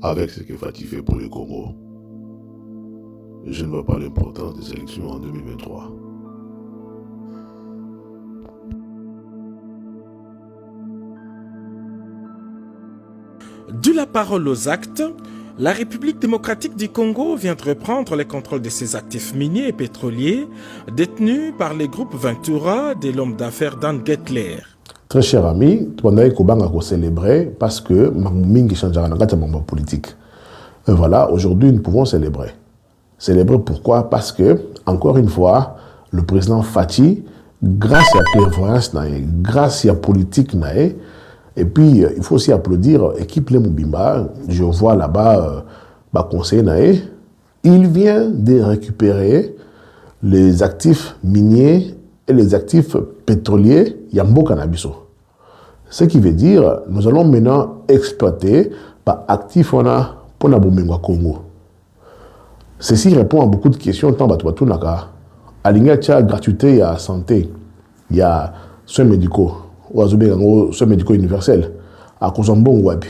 avec ce que Fati fait pour le Congo. Je ne vois pas l'importance des élections en 2023. De la parole aux actes, la République démocratique du Congo vient de reprendre le contrôle de ses actifs miniers et pétroliers détenus par les groupes Ventura de l'homme d'affaires Dan Gettler. Très cher ami, tu vas célébrer parce que Mingi changera dans politique. Et voilà, aujourd'hui, nous pouvons célébrer. Célébrer pourquoi? Parce que, encore une fois, le président Fati, grâce à la clairvoyance, grâce à la politique, et puis, il faut aussi applaudir l'équipe Lemubimba. Je vois là-bas, conseiller Naé. Il vient de récupérer les actifs miniers et les actifs pétroliers Yambo Cannabiso. Ce qui veut dire, nous allons maintenant exploiter par actifs on a pour la Congo. Ceci répond à beaucoup de questions. Tant que naka, aligné à gratuité, il y a santé, il y a soins médicaux. Soins médicaux universels, à Kozambon Wabi.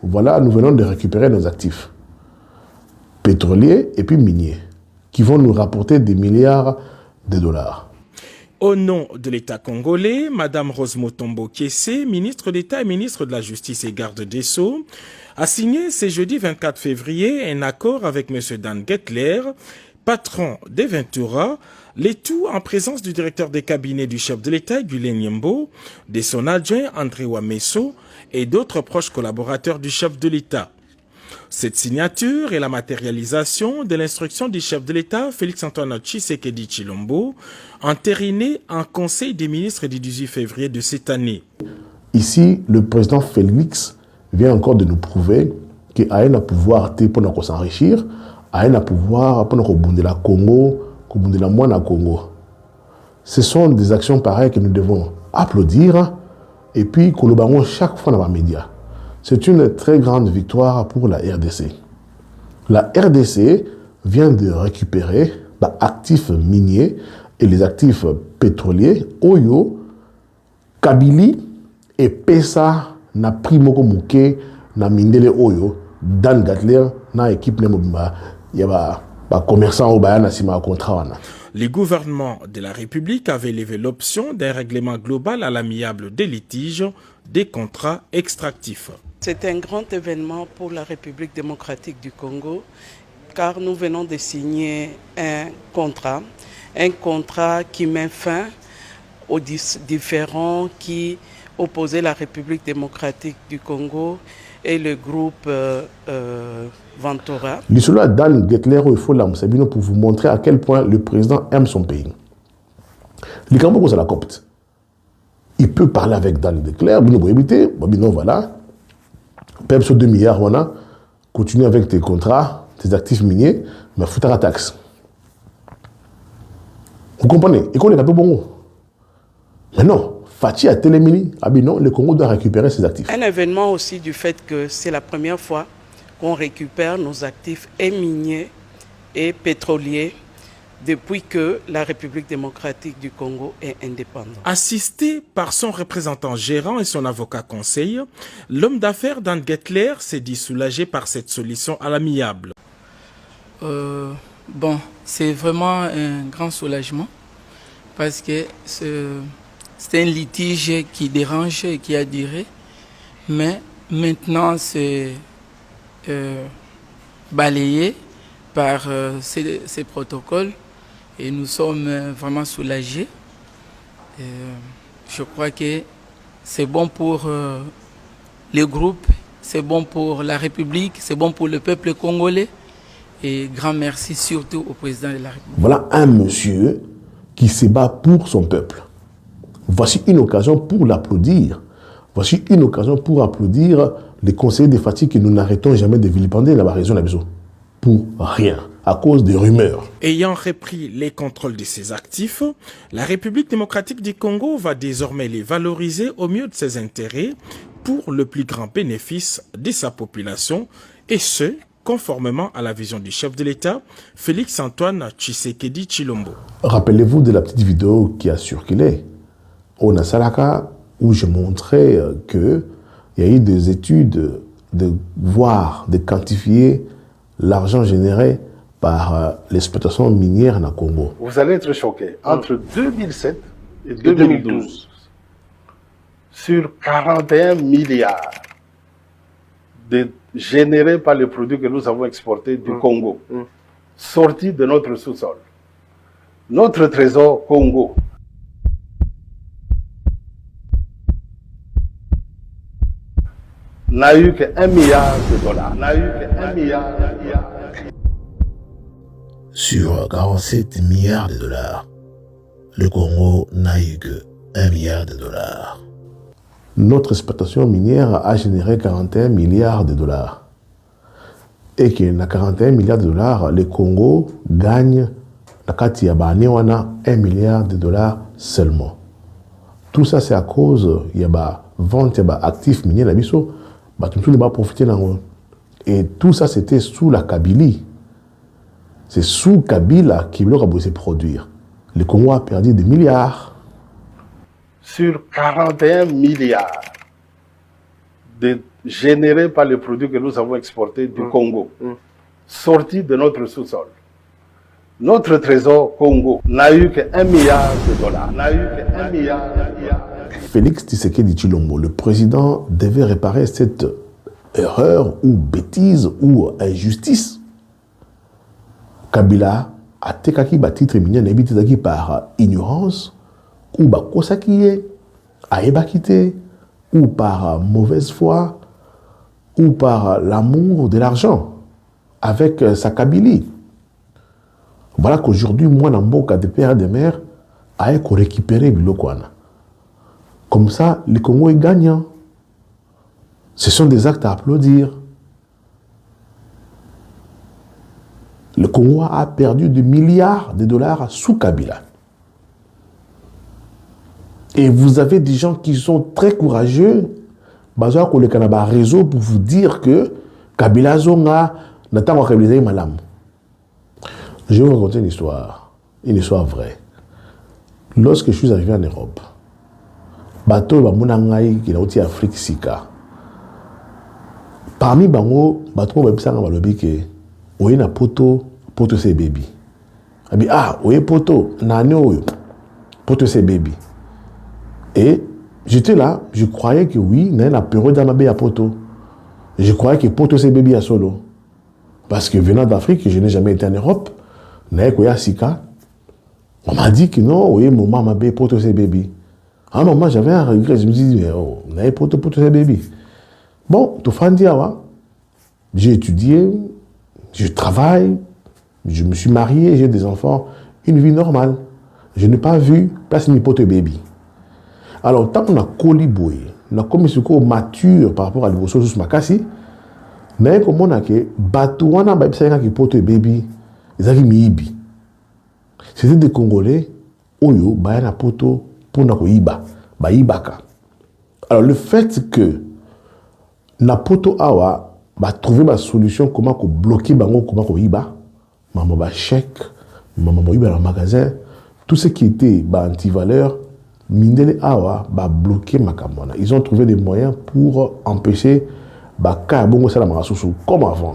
Voilà, nous venons de récupérer nos actifs pétroliers et puis miniers, qui vont nous rapporter des milliards de dollars. Au nom de l'État congolais, Mme Rose Motombo Kiese, ministre d'État et ministre de la Justice et garde des Sceaux, a signé ce jeudi 24 février un accord avec M. Dan Gettler, patron des Ventura, le tout en présence du directeur des cabinets du chef de l'État, Gulin Nyembo, de son adjoint André Wameso et d'autres proches collaborateurs du chef de l'État. Cette signature est la matérialisation de l'instruction du chef de l'État, Félix-Antoine Tshisekedi Tshilombo, entérinée en Conseil des ministres du 18 février de cette année. Ici, le président Félix vient encore de nous prouver qu'il a un pouvoir pour s'enrichir, a un pouvoir pour nous la Congo, de la moine à Congo. Ce sont des actions pareilles que nous devons applaudir et puis collaborer chaque fois dans les médias. C'est une très grande victoire pour la RDC. La RDC vient de récupérer les actifs miniers et les actifs pétroliers Oyo, Kabili et Pesa na Primoko Mouké na Mindele Oyo, Dan Gettler na équipe Nemobimba. Commerçants au Bayana Sima contrat. Le gouvernement de la République avait levé l'option d'un règlement global à l'amiable des litiges des contrats extractifs. C'est un grand événement pour la République démocratique du Congo car nous venons de signer un contrat qui met fin aux différends qui opposaient la République démocratique du Congo et le groupe Ventura. L'histoire Dan Gettler, il faut l'amener pour vous montrer à quel point le président aime son pays. Les Cambodgiens, c'est la copte. Il peut parler avec Dan Gettler, non, voilà. Pep sur 2 milliards, voilà. Continue avec tes contrats, tes actifs miniers, mais foutre la taxe. Vous comprenez? Et qu'on est un peu bon. Mais non. Fati a télémini, non, le Congo doit récupérer ses actifs. Un événement aussi du fait que c'est la première fois qu'on récupère nos actifs miniers et pétroliers depuis que la République démocratique du Congo est indépendante. Assisté par son représentant gérant et son avocat conseil, l'homme d'affaires Dan Gettler s'est dit soulagé par cette solution à l'amiable. Bon, c'est vraiment un grand soulagement parce que c'est un litige qui dérange et qui a duré, mais maintenant c'est balayé par ces protocoles et nous sommes vraiment soulagés. Je crois que c'est bon pour les groupes, c'est bon pour la République, c'est bon pour le peuple congolais et grand merci surtout au président de la République. Voilà un monsieur qui se bat pour son peuple. Voici une occasion pour l'applaudir. Voici une occasion pour applaudir les conseillers de Fati que nous n'arrêtons jamais de vilipender la région d'Abiso. Pour rien, à cause des rumeurs. Ayant repris les contrôles de ses actifs, la République démocratique du Congo va désormais les valoriser au mieux de ses intérêts pour le plus grand bénéfice de sa population, et ce, conformément à la vision du chef de l'État, Félix-Antoine Tshisekedi Tshilombo. Rappelez-vous de la petite vidéo qui a circulé au Nasalaka, où je montrais qu'il y a eu des études de voir, de quantifier l'argent généré par l'exploitation minière dans le Congo. Vous allez être choqués. Entre 2007 et 2012, sur 41 milliards générés par les produits que nous avons exportés du Congo, sortis de notre sous-sol, notre trésor Congo n'a eu que 1 milliard de dollars. Sur 47 milliards de dollars, le Congo n'a eu que 1 milliard de dollars. Notre exploitation minière a généré 41 milliards de dollars. Et que dans 41 milliards de dollars, le Congo gagne la 1 milliard de dollars seulement. Tout ça, c'est à cause il y a vente d'actifs miniers dans Bisso. Tout le monde va profiter d'en. Et tout ça, c'était sous la Kabylie. C'est sous Kabila qui a besoin de produire. Le Congo a perdu des milliards. Sur 41 milliards générés par les produits que nous avons exportés du Congo, sortis de notre sous-sol, notre trésor Congo n'a eu que 1 milliard de dollars. Félix Tshisekedi Tshilombo, le président, devait réparer cette erreur ou bêtise ou injustice. Kabila a tekaki ba titre minier n'habité par ignorance ou ba kosaki a ébakité ou par mauvaise foi ou par l'amour de l'argent avec sa Kabylie. Voilà qu'aujourd'hui, moi, Namboka de père et de mère, a récupéré Bilokwana. Comme ça, le Congo est gagnant. Ce sont des actes à applaudir. Le Congo a perdu des milliards de dollars sous Kabila. Et vous avez des gens qui sont très courageux, basés sur le réseau pour vous dire que Kabila Zonga n'a pas réalisé malam. Je vais vous raconter une histoire vraie. Lorsque je suis arrivé en Europe, bateau bamunangai qui est en Afrique sika. Parmi bango bateau babisanga balobi ke oye na poto c'est baby. Abi oye poto nani oyo poto c'est baby. Et j'étais là, je croyais que oui, il y a une période dans ma à poto. Je croyais que poto c'est baby à solo. Parce que venant d'Afrique, je n'ai jamais été en Europe. On m'a dit que non, oui, mon maman m'a poto c'est baby. À un moment, j'avais un regret, je me suis dit, mais oh, on avait poto c'est baby. Bon, tout fan j'ai étudié, je travaille, je me suis marié, j'ai des enfants, une vie normale. Je n'ai pas vu place ni poto baby. Alors, tant qu'on a coliboué, on a commis ce qu'on mature par rapport à l'évolution de Makassi, mais comme on a que Batouana Babisanga qui poto baby, ils avaient mis Ibi. C'était des Congolais, Oyo, Bayana poto, Ponako Iba, Baibaka. Alors, le fait que na poto awa, trouver ma solution, comment bloquer bango, comment Iba, maman ba chèque, maman Iba dans le magasin, tout ce qui était anti-valeur, Mindele awa ba bloquer Makamona. Ils ont trouvé des moyens pour empêcher Baka Bongo Sala Marasusu comme avant.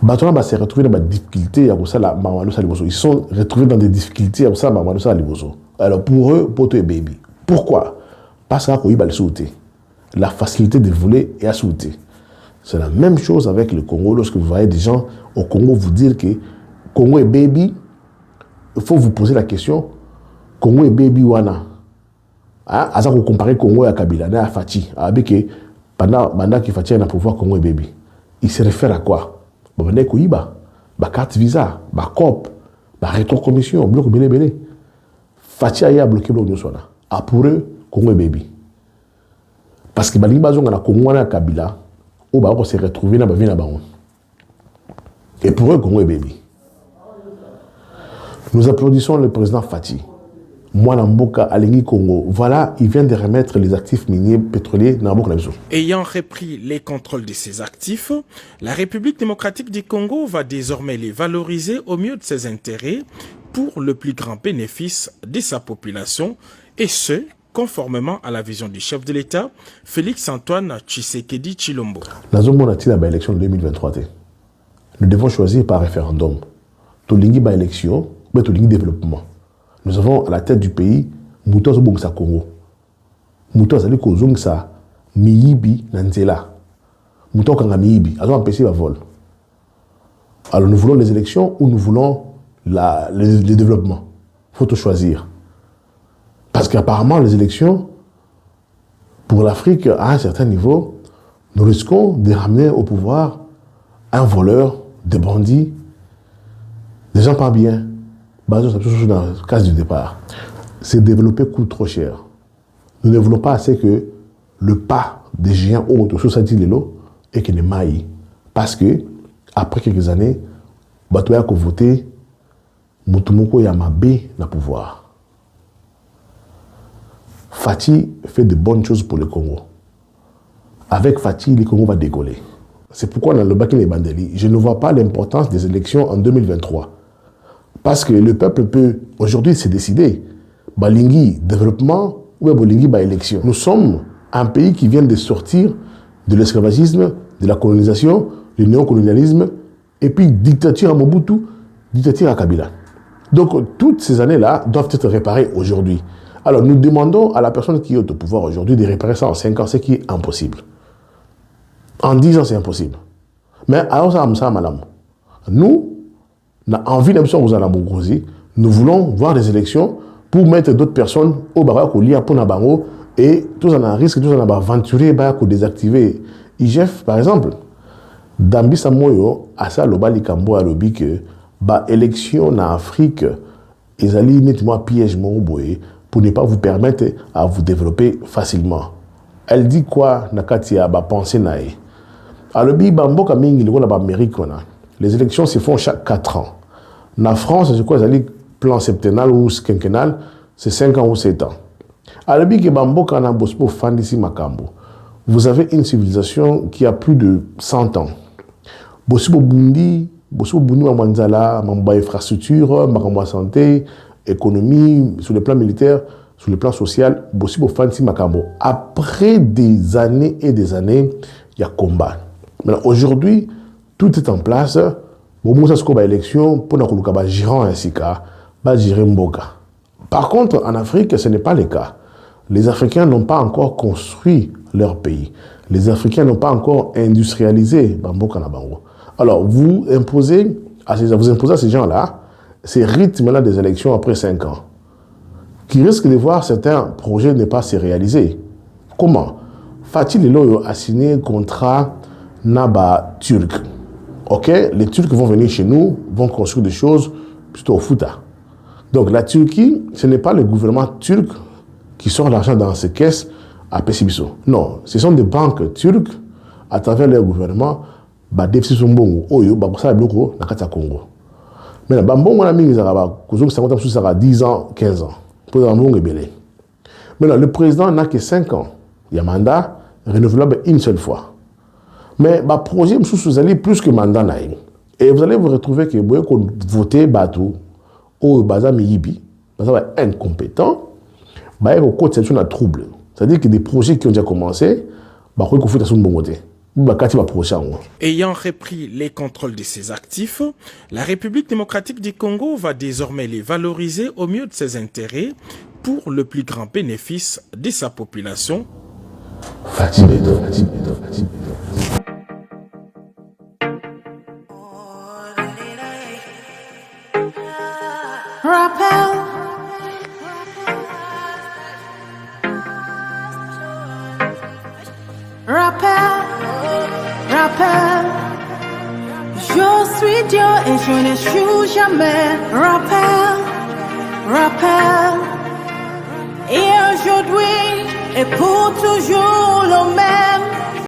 Batona s'est retrouvé dans des difficultés à Sala Marasusu Liboso. Ils sont retrouvés dans des difficultés à Sala Marasusu Liboso. Alors pour eux, poto et baby. Pourquoi? Parce qu'il y a le la facilité de voler et à sauter. C'est la même chose avec le Congo. Lorsque vous voyez des gens au Congo vous dire que Congo est baby, il faut vous poser la question. Congo est baby wana. Ah, vous comparez Congo à Kabila, à Fati, avec pendant que Fati a un pouvoir Congo est baby. Il se réfère à quoi? Babane Kouiba, ba carte visa, ba COP, ba rétrocommission, bloc belé. Fati a bloqué l'Union Swana. Ah, pour eux, Congo est baby. Parce que Balingi Bazonga na Congo na Kabila, on va se retrouver dans la vie. Et pour eux, Congo est baby. Nous applaudissons le président Fati. Mwanamboka Alingi Congo. Voilà, il vient de remettre les actifs miniers pétroliers dans Namboka Nabiso. Ayant repris les contrôles de ces actifs, la République démocratique du Congo va désormais les valoriser au mieux de ses intérêts pour le plus grand bénéfice de sa population, et ce, conformément à la vision du chef de l'État, Félix-Antoine Tshisekedi Tshilombo. Nous avons la élection de 2023. Nous devons choisir par référendum. Tolingi ba élection, mais tolingi développement. Nous avons à la tête du pays Mouto Zobongsa Congo. Mouto Zali Kozongsa Miyibi Nanzela. Mouto Kanga Miyibi. Ils ont empêché le vol. Alors nous voulons les élections ou nous voulons le développement. Il faut tout choisir. Parce qu'apparemment, les élections, pour l'Afrique, à un certain niveau, nous risquons de ramener au pouvoir un voleur, des bandits, des gens pas bien. Basé sur la case du départ. C'est développer coûte trop cher. Nous ne voulons pas assez que le pas des géants autres sur cette île et qu'il ne maille. Parce que, après quelques années, Batoya a voté, Moutoumoko Yamabe n'a pouvoir. Fati fait de bonnes choses pour le Congo. Avec Fati, le Congo va décoller. C'est pourquoi dans le Bakine Bandeli, je ne vois pas l'importance des élections en 2023. Parce que le peuple peut aujourd'hui se décider. Balingi développement ou Balingi élection. Nous sommes un pays qui vient de sortir de l'esclavagisme, de la colonisation, du néocolonialisme, et puis dictature à Mobutu, dictature à Kabila. Donc toutes ces années-là doivent être réparées aujourd'hui. Alors nous demandons à la personne qui est au pouvoir aujourd'hui de réparer ça en 5 ans, ce qui est impossible. En 10 ans, c'est impossible. Mais alors ça, madame, nous, on a envie nous voulons voir des élections pour mettre d'autres personnes au Barak, au Lia, pour Nabango, et tous en un risque, tous en aventurer, pour désactiver. IGF, par exemple, Dambi Samoyo, à ça, le Bali Kambo a lobby que, élection en Afrique, ils allaient nettement piège pour ne pas vous permettre à vous développer facilement. Elle dit quoi, Nakatia, pensée naïe. Alors, Bamboka Mingi, les élections se font chaque 4 ans. En France, je crois que plan septennal ou quinquennal, c'est 5 ans ou 7 ans. Alors, Bamboka na Bospo Fandisi Makambo. Vous avez une civilisation qui a plus de 100 ans. Bospo Bundi, Mamanzala, Mamba infrastructure, Makamba santé, économie, sur le plan militaire, sur le plan social, Bospo Fandisi Makambo. Après des années et des années, il y a combat. Maintenant, aujourd'hui, tout est en place. Bon, ça se élection pour nous gérant ainsi gérer Mboka. Par contre, en Afrique, ce n'est pas le cas. Les Africains n'ont pas encore construit leur pays. Les Africains n'ont pas encore industrialisé Mboka na bango. Alors, vous imposez à ces gens-là ces rythmes-là des élections après 5 ans, qui risquent de voir certains projets ne pas se réaliser. Comment? Fatih Lelo a signé un contrat Naba turc. Ok, les Turcs vont venir chez nous, vont construire des choses plutôt au Fouta. Donc la Turquie, ce n'est pas le gouvernement turc qui sort l'argent dans ses caisses à Pessibiso. Non, ce sont des banques turques, à travers leur gouvernement, déficit Sombongo, Oyo, Babosa Bloko, Nakata Congo. Mais la Bambon, on a mis 10 ans, 15 ans. Pour maintenant, le président n'a que 5 ans. Il y a un mandat renouvelable une seule fois. Mais le projet vous allez plus que mandat. Et vous allez vous retrouver que vous votez Batou, ou Bazami Yibi, vous êtes incompétent, vous avez un trouble. C'est-à-dire que des projets qui ont déjà commencé, vous avez fait un bon côté. Ayant repris les contrôles de ses actifs, la République démocratique du Congo va désormais les valoriser au mieux de ses intérêts pour le plus grand bénéfice de sa population. Rappel. Je suis Dieu et je n'échoue jamais. Rappel. Et aujourd'hui et pour toujours le même.